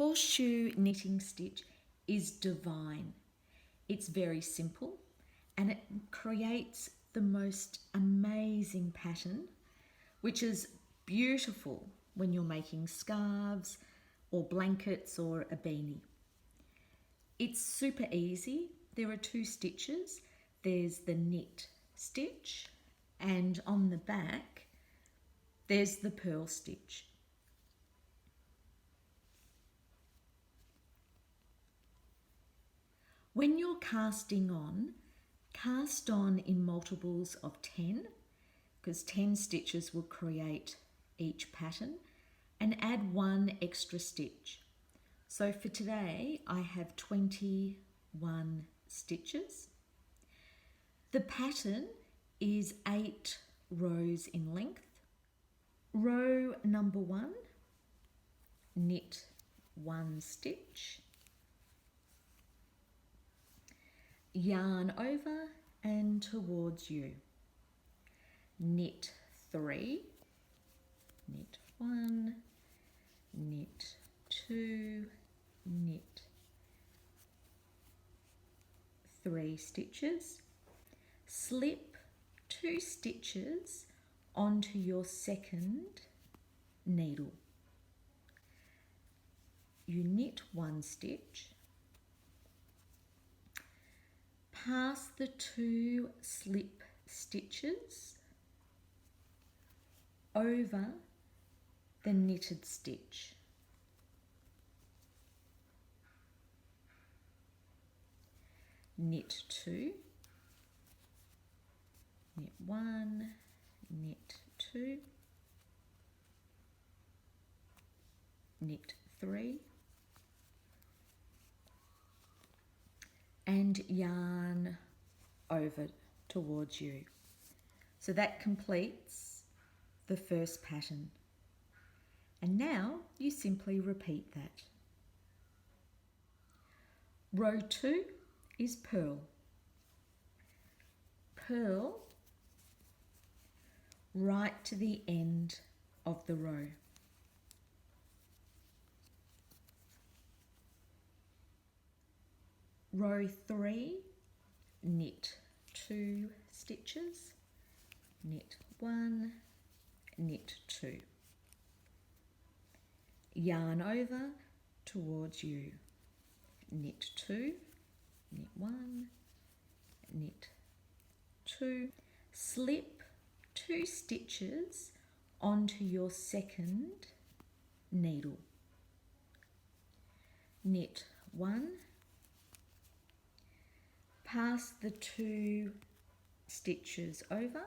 Horseshoe knitting stitch is divine. It's very simple and it creates the most amazing pattern, which is beautiful when you're making scarves or blankets or a beanie. It's super easy. There are 2 stitches. There's the knit stitch and on the back there's the purl stitch. When you're casting on, cast on in multiples of 10 because 10 stitches will create each pattern, and add 1 extra stitch. So for today I have 21 stitches. The pattern is 8 rows in length. Row number 1, knit 1 stitch, yarn over and towards you, knit 3, knit 1, knit 2, knit 3 stitches, slip 2 stitches onto your second needle. You knit 1 stitch, pass the 2 slip stitches over the knitted stitch. Knit 2, knit 1, knit 2, knit 3, and yarn over towards you. So that completes the first pattern. And now you simply repeat that. Row 2 is purl. Purl right to the end of the row. Row 3, knit 2 stitches, knit 1, knit 2. Yarn over towards you, knit 2, knit 1, knit 2, slip 2 stitches onto your second needle, knit 1, pass the 2 stitches over,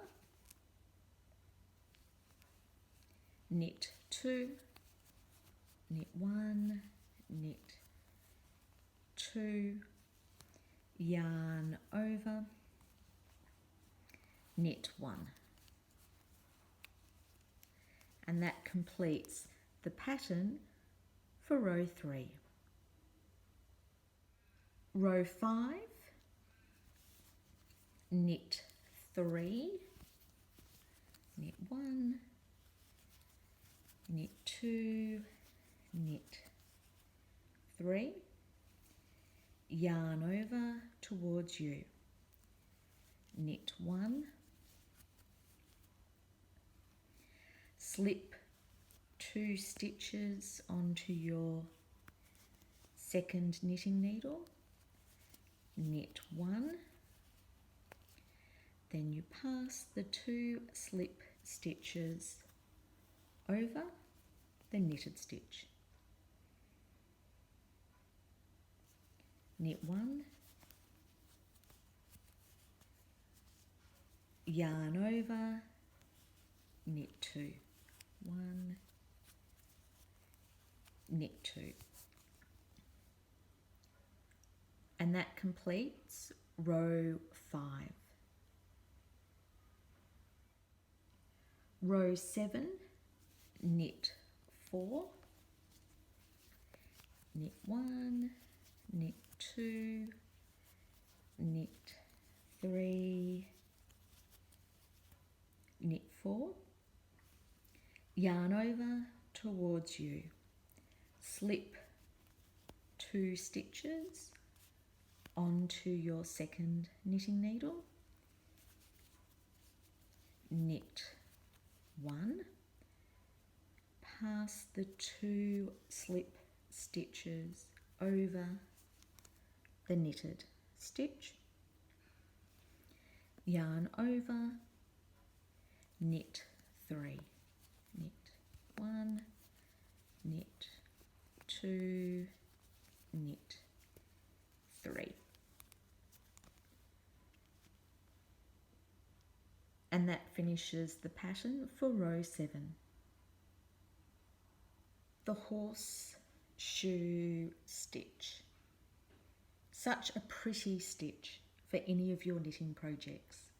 knit 2, knit 1, knit 2, yarn over, knit 1. And that completes the pattern for row 3. Row 5, knit 3, knit 1, knit 2, knit 3, yarn over towards you, knit 1, slip 2 stitches onto your second knitting needle, knit 1, then you pass the 2 slip stitches over the knitted stitch, knit 1, yarn over, knit 2, 1, knit 2. And that completes row 5. Row 7, knit 4, knit 1, knit 2, knit 3, knit 4, yarn over towards you, slip 2 stitches onto your second knitting needle, knit 1, pass the 2 slip stitches over the knitted stitch, yarn over, knit 3, knit 1, knit 2, knit 3. And that finishes the pattern for row 7. The Horseshoe Stitch. Such a pretty stitch for any of your knitting projects.